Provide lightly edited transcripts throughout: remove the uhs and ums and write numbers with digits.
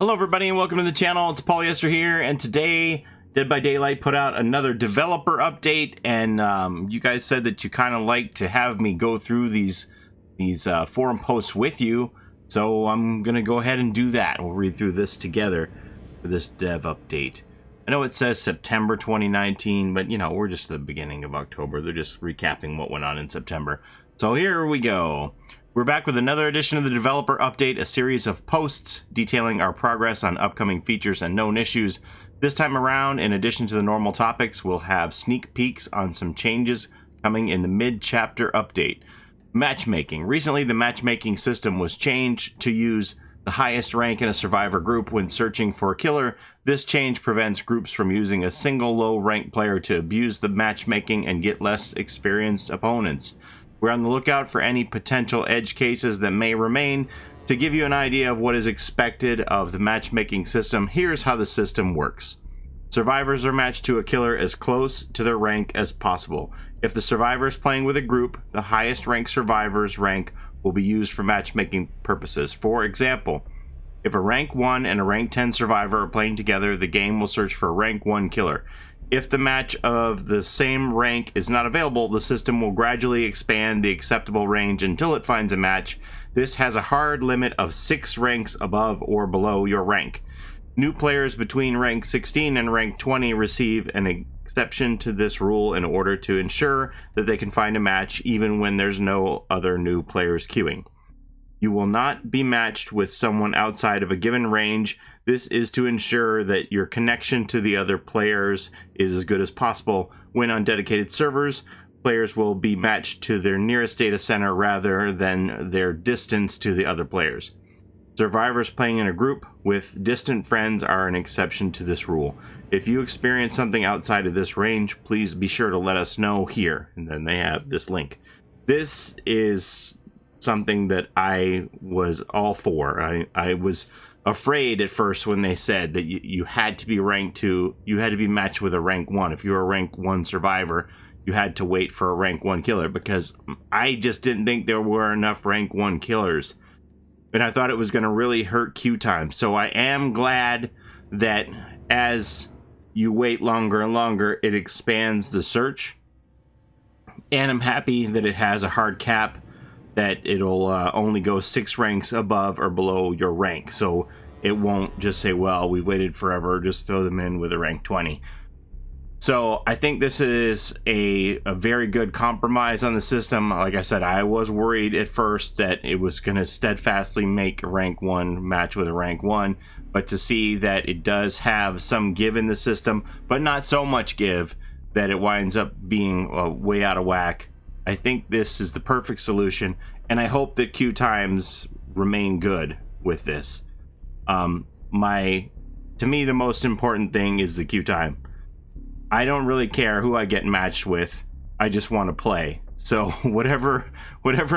Hello everybody and welcome to the channel. It's Paulie Esther here, and today Dead by Daylight put out another developer update, and you guys said that you kind of like to have me go through these forum posts with you, so I'm gonna go ahead and do that. We'll read through this together for this dev update. I know it says September 2019, but you know, we're just at the beginning of October. They're just recapping what went on in September. So here we go. We're back with another edition of the developer update, a series of posts detailing our progress on upcoming features and known issues. This time around, in addition to the normal topics, we'll have sneak peeks on some changes coming in the mid-chapter update. Matchmaking. Recently, the matchmaking system was changed to use the highest rank in a survivor group when searching for a killer. This change prevents groups from using a single low-ranked player to abuse the matchmaking and get less experienced opponents. We're on the lookout for any potential edge cases that may remain. To give you an idea of what is expected of the matchmaking system, here's how the system works. Survivors are matched to a killer as close to their rank as possible. If the survivor is playing with a group, the highest ranked survivor's rank will be used for matchmaking purposes. For example, if a rank 1 and a rank 10 survivor are playing together, the game will search for a rank 1 killer. If the match of the same rank is not available, the system will gradually expand the acceptable range until it finds a match. This has a hard limit of 6 ranks above or below your rank. New players between rank 16 and rank 20 receive an exception to this rule in order to ensure that they can find a match even when there's no other new players queuing. You will not be matched with someone outside of a given range. This is to ensure that your connection to the other players is as good as possible. When on dedicated servers, players will be matched to their nearest data center rather than their distance to the other players. Survivors playing in a group with distant friends are an exception to this rule. If you experience something outside of this range, please be sure to let us know here. And then they have this link. This is something that I was all for. I was afraid at first when they said that you had to be ranked to, you had to be matched with a rank 1. If you were a rank 1 survivor, you had to wait for a rank 1 killer, because I just didn't think there were enough rank 1 killers, and I thought it was going to really hurt queue time. So I am glad that as you wait longer and longer, it expands the search, and I'm happy that it has a hard cap that it'll only go 6 ranks above or below your rank. So it won't just say, well, we waited forever, just throw them in with a rank 20. So I think this is a very good compromise on the system. Like I said, I was worried at first that it was going to steadfastly make a rank 1 match with a rank 1, but to see that it does have some give in the system, but not so much give that it winds up being way out of whack, I think this is the perfect solution, and I hope that queue times remain good with this. To me, the most important thing is the queue time. I don't really care who I get matched with. I just want to play. So whatever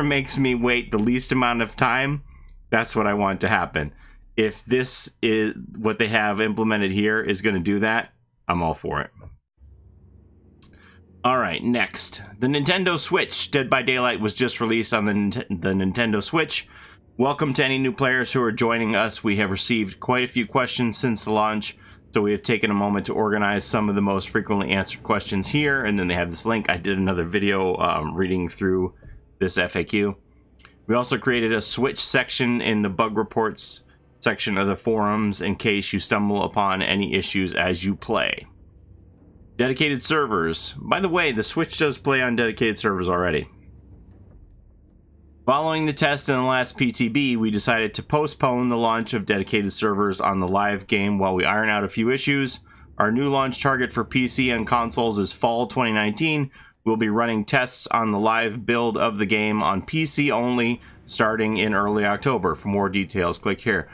makes me wait the least amount of time, that's what I want to happen. If this is what they have implemented here is going to do that, I'm all for it. Alright, next. The Nintendo Switch. Dead by Daylight was just released on the Nintendo Switch. Welcome to any new players who are joining us. We have received quite a few questions since the launch, so we have taken a moment to organize some of the most frequently answered questions here, and then they have this link. I did another video reading through this FAQ. We also created a Switch section in the bug reports section of the forums in case you stumble upon any issues as you play. Dedicated servers. By the way, the Switch does play on dedicated servers already. Following the test in the last PTB, we decided to postpone the launch of dedicated servers on the live game while we iron out a few issues. Our new launch target for PC and consoles is fall 2019. We'll be running tests on the live build of the game on PC only, starting in early October. For more details, click here.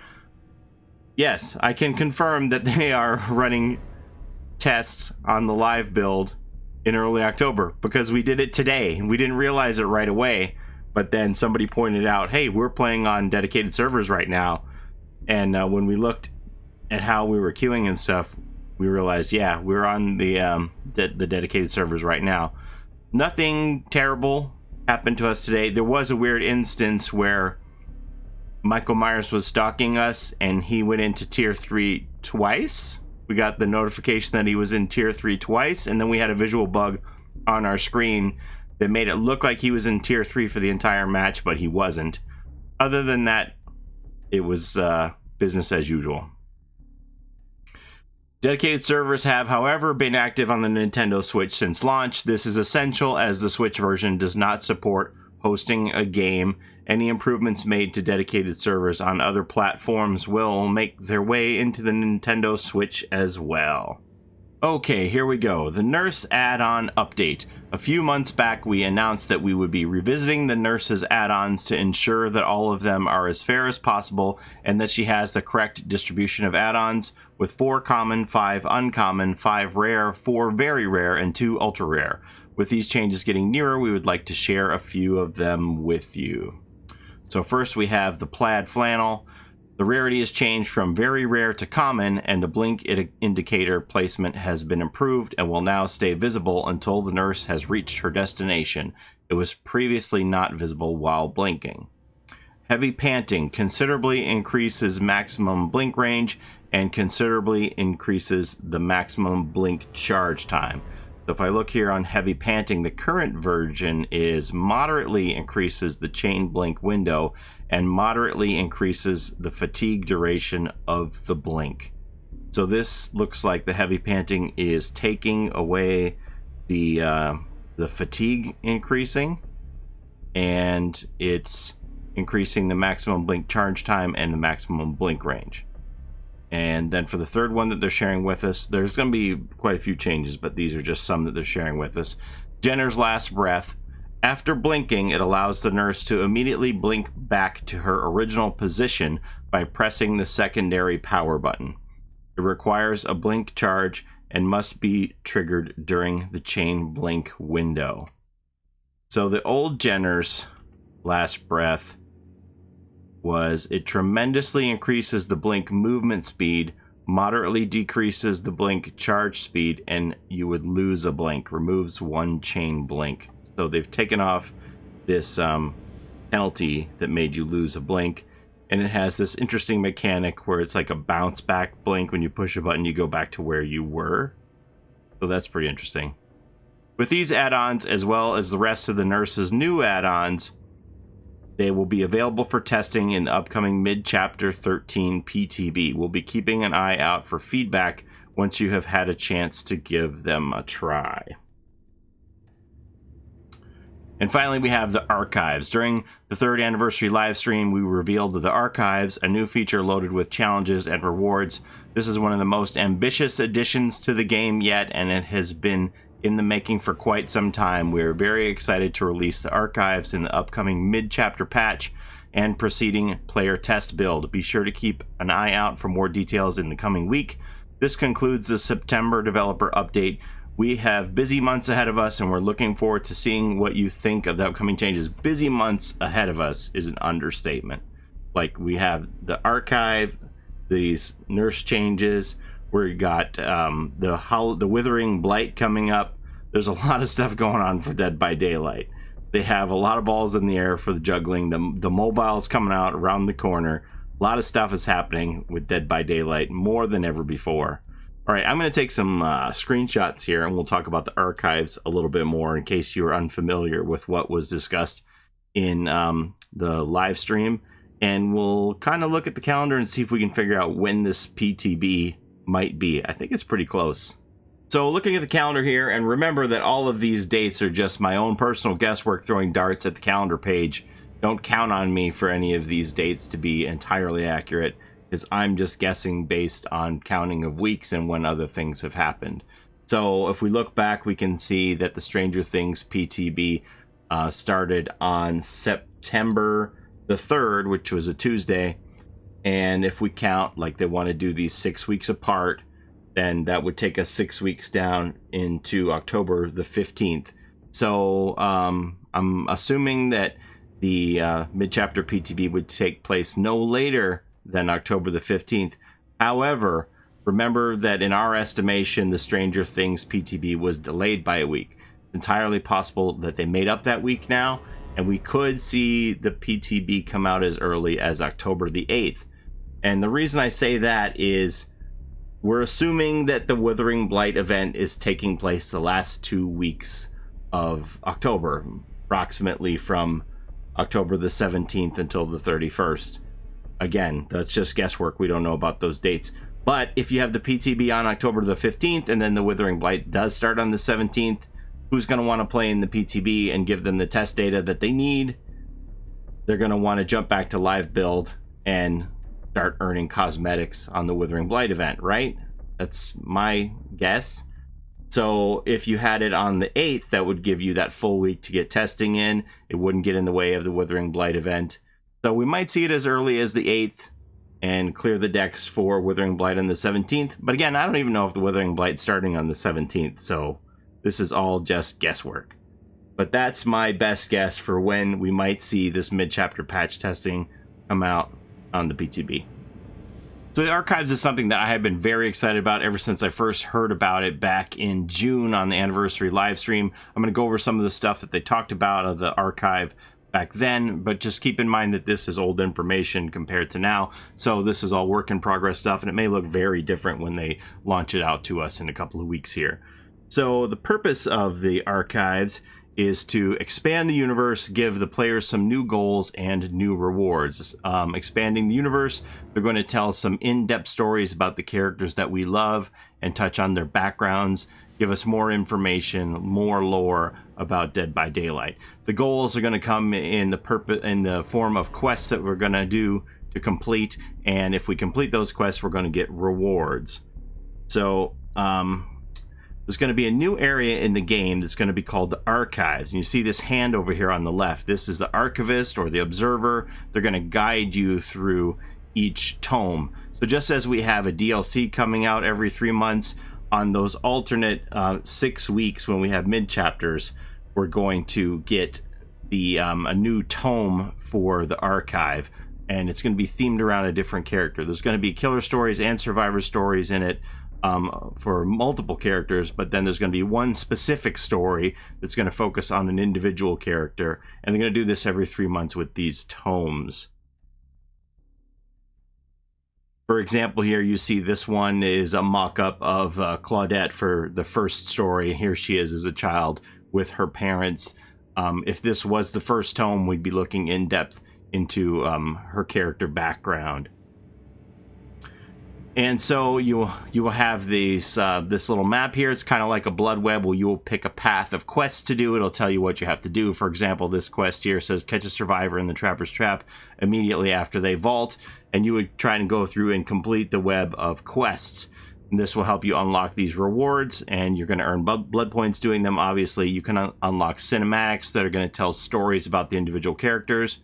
Yes, I can confirm that they are running tests on the live build in early October, because we did it today. We didn't realize it right away, but then somebody pointed out, hey, we're playing on dedicated servers right now, and when we looked at how we were queuing and stuff, we realized, yeah, we're on the dedicated servers right now. Nothing terrible happened to us today. There was a weird instance where Michael Myers was stalking us, and he went into tier 3 twice. We got the notification that he was in tier 3 twice, and then we had a visual bug on our screen that made it look like he was in tier 3 for the entire match, but he wasn't. Other than that, it was business as usual. Dedicated servers have, however, been active on the Nintendo Switch since launch. This is essential as the Switch version does not support hosting a game. Any improvements made to dedicated servers on other platforms will make their way into the Nintendo Switch as well. Okay, here we go. The Nurse add-on update. A few months back, we announced that we would be revisiting the Nurse's add-ons to ensure that all of them are as fair as possible and that she has the correct distribution of add-ons, with 4 common, 5 uncommon, 5 rare, 4 very rare, and 2 ultra rare. With these changes getting nearer, we would like to share a few of them with you. So first we have the plaid flannel. The rarity is changed from very rare to common, and the blink indicator placement has been improved and will now stay visible until the nurse has reached her destination. It was previously not visible while blinking. Heavy panting considerably increases maximum blink range and considerably increases the maximum blink charge time. So if I look here on heavy panting, the current version is moderately increases the chain blink window and moderately increases the fatigue duration of the blink. So this looks like the heavy panting is taking away the fatigue increasing, and it's increasing the maximum blink charge time and the maximum blink range. And then for the third one that they're sharing with us, there's going to be quite a few changes, but these are just some that they're sharing with us. Jenner's last breath. After blinking, it allows the nurse to immediately blink back to her original position by pressing the secondary power button. It requires a blink charge and must be triggered during the chain blink window. So the old Jenner's last breath was it tremendously increases the blink movement speed, moderately decreases the blink charge speed, and you would lose a blink, removes 1 chain blink. So they've taken off this penalty that made you lose a blink, and it has this interesting mechanic where it's like a bounce back blink. When you push a button, you go back to where you were. So that's pretty interesting. With these add-ons, as well as the rest of the nurse's new add-ons, they will be available for testing in the upcoming mid-chapter 13 PTB. We'll be keeping an eye out for feedback once you have had a chance to give them a try. And finally, we have the archives. During the 3rd anniversary live stream, we revealed the archives, a new feature loaded with challenges and rewards. This is one of the most ambitious additions to the game yet, and it has been in the making for quite some time. We're very excited to release the archives in the upcoming mid-chapter patch and preceding player test build. Be sure to keep an eye out for more details in the coming week. This concludes the September developer update. We have busy months ahead of us, and we're looking forward to seeing what you think of the upcoming changes. Busy months ahead of us is an understatement. Like, we have the archive, these nurse changes, we got the Withering Blight coming up. There's a lot of stuff going on for Dead by Daylight. They have a lot of balls in the air for the juggling. The mobile's coming out around the corner. A lot of stuff is happening with Dead by Daylight, more than ever before. All right, I'm going to take some screenshots here, and we'll talk about the archives a little bit more in case you're unfamiliar with what was discussed in the live stream. And we'll kind of look at the calendar and see if we can figure out when this PTB might be. I think it's pretty close. So looking at the calendar here, and remember that all of these dates are just my own personal guesswork throwing darts at the calendar page. Don't count on me for any of these dates to be entirely accurate, because I'm just guessing based on counting of weeks and when other things have happened. So if we look back, we can see that the Stranger Things PTB started on September the 3rd, which was a Tuesday. And if we count, like they want to do these 6 weeks apart, then that would take us 6 weeks down into October the 15th. So I'm assuming that the mid-chapter PTB would take place no later than October the 15th. However, remember that in our estimation, the Stranger Things PTB was delayed by a week. It's entirely possible that they made up that week now, and we could see the PTB come out as early as October the 8th. And the reason I say that is we're assuming that the Withering Blight event is taking place the last 2 weeks of October, approximately from October the 17th until the 31st. Again, that's just guesswork. We don't know about those dates. But if you have the PTB on October the 15th and then the Withering Blight does start on the 17th, who's going to want to play in the PTB and give them the test data that they need? They're going to want to jump back to live build and start earning cosmetics on the Withering Blight event, right? That's my guess. So if you had it on the 8th, that would give you that full week to get testing in. It wouldn't get in the way of the Withering Blight event. So we might see it as early as the 8th and clear the decks for Withering Blight on the 17th. But again, I don't even know if the Withering Blight's starting on the 17th. So this is all just guesswork. But that's my best guess for when we might see this mid-chapter patch testing come out on the PTB. So the archives is something that I have been very excited about ever since I first heard about it back in June on the anniversary live stream. I'm going to go over some of the stuff that they talked about of the archive back then, but just keep in mind that this is old information compared to now. So this is all work in progress stuff, and it may look very different when they launch it out to us in a couple of weeks here. So the purpose of the archives is to expand the universe, give the players some new goals and new rewards. Expanding the universe, they're going to tell some in-depth stories about the characters that we love and touch on their backgrounds, give us more information, more lore about Dead by Daylight. The goals are going to come in the form of quests that we're going to do to complete, and if we complete those quests, we're going to get rewards. So, there's going to be a new area in the game that's going to be called the Archives. And you see this hand over here on the left. This is the Archivist or the Observer. They're going to guide you through each tome. So just as we have a DLC coming out every 3 months, on those alternate 6 weeks when we have mid-chapters, we're going to get the a new tome for the Archive. And it's going to be themed around a different character. There's going to be killer stories and survivor stories in it. For multiple characters, but then there's going to be one specific story that's going to focus on an individual character, and they're going to do this every 3 months with these tomes. For example, here you see this one is a mock-up of Claudette for the first story. Here she is as a child with her parents. If this was the first tome, we'd be looking in depth into her character background. And so you will have this little map here. It's kind of like a blood web where you will pick a path of quests to do. It'll tell you what you have to do. For example, this quest here says catch a survivor in the Trapper's Trap immediately after they vault. And you would try and go through and complete the web of quests. And this will help you unlock these rewards, and you're going to earn blood points doing them. Obviously, you can unlock cinematics that are going to tell stories about the individual characters.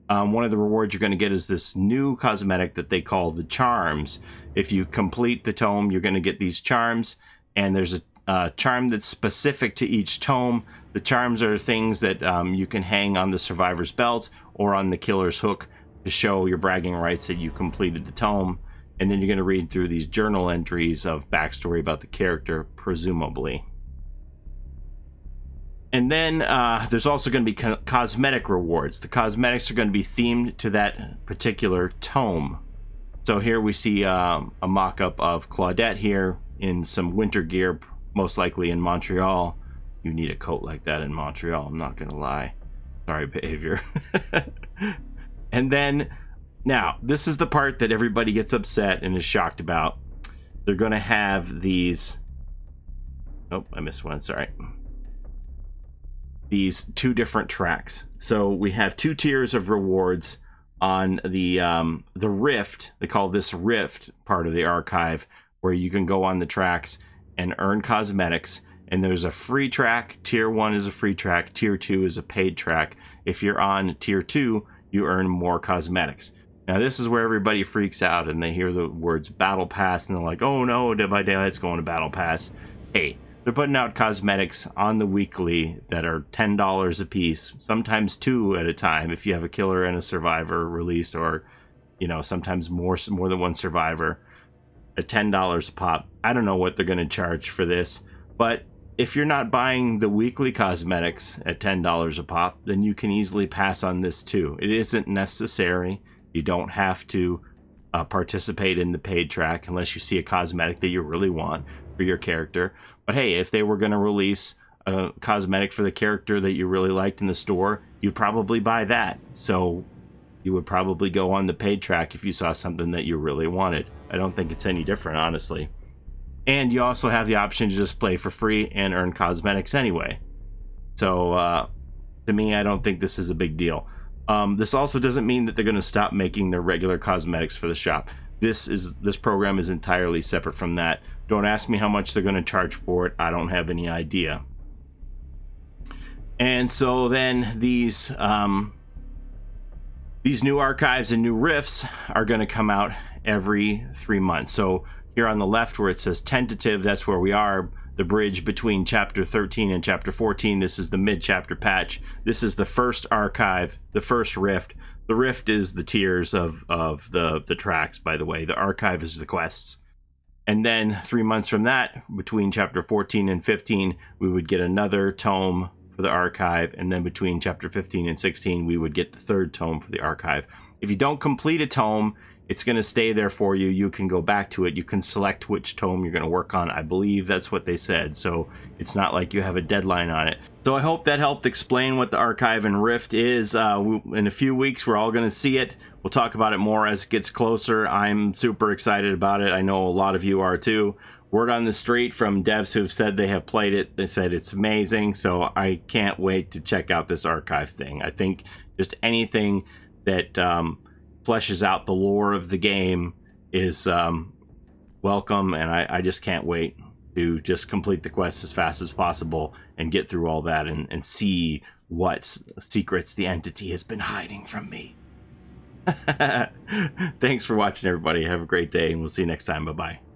One of the rewards you're going to get is this new cosmetic that they call the Charms. If you complete the tome, you're going to get these charms, and there's a charm that's specific to each tome. The charms are things that you can hang on the survivor's belt or on the killer's hook to show your bragging rights that you completed the tome. And then you're going to read through these journal entries of backstory about the character, presumably. And then there's also going to be cosmetic rewards. The cosmetics are going to be themed to that particular tome. So here we see a mock-up of Claudette here in some winter gear, most likely in Montreal. You need a coat like that in Montreal, I'm not going to lie. Sorry, behavior. And then, now, this is the part that everybody gets upset and is shocked about. They're going to have these... Oh, I missed one, sorry. These 2 different tracks. So we have 2 tiers of rewards on the Rift. They call this Rift part of the archive, where you can go on the tracks and earn cosmetics. And there's a free track. Tier 1 is a free track. Tier 2 is a paid track. If you're on Tier 2, you earn more cosmetics. Now this is where everybody freaks out and they hear the words Battle Pass and they're like, oh no, Dead by Daylight's going to Battle Pass. Hey, they're putting out cosmetics on the weekly that are $10 a piece, sometimes 2 at a time if you have a killer and a survivor released, or, you know, sometimes more than one survivor at $10 a pop. I don't know what they're going to charge for this, but if you're not buying the weekly cosmetics at $10 a pop, then you can easily pass on this too. It isn't necessary. You don't have to participate in the paid track unless you see a cosmetic that you really want for your character. But hey, if they were going to release a cosmetic for the character that you really liked in the store, you'd probably buy that. So you would probably go on the paid track if you saw something that you really wanted. I don't think it's any different, honestly. And you also have the option to just play for free and earn cosmetics anyway. So to me, I don't think this is a big deal. This also doesn't mean that they're going to stop making their regular cosmetics for the shop. This program is entirely separate from that. Don't ask me how much they're going to charge for it. I don't have any idea. And so then these new archives and new rifts are going to come out every 3 months. So here on the left where it says tentative, that's where we are. The bridge between chapter 13 and chapter 14. This is the mid-chapter patch. This is the first archive, the first rift. The rift is the tiers of the tracks, by the way. The archive is the quests. And then 3 months from that, between chapter 14 and 15, we would get another tome for the archive. And then between chapter 15 and 16, we would get the third tome for the archive. If you don't complete a tome, it's going to stay there for you. You can go back to it. You can select which tome you're going to work on. I believe that's what they said. So it's not like you have a deadline on it. So I hope that helped explain what the archive and rift is. In a few weeks, we're all going to see it. We'll talk about it more as it gets closer. I'm super excited about it. I know a lot of you are too. Word on the street from devs who've said they have played it. They said it's amazing. So I can't wait to check out this archive thing. I think just anything that fleshes out the lore of the game is welcome, and I just can't wait to just complete the quest as fast as possible and get through all that and see what secrets the entity has been hiding from me. Thanks for watching, everybody. Have a great day, and we'll see you next time. Bye-bye.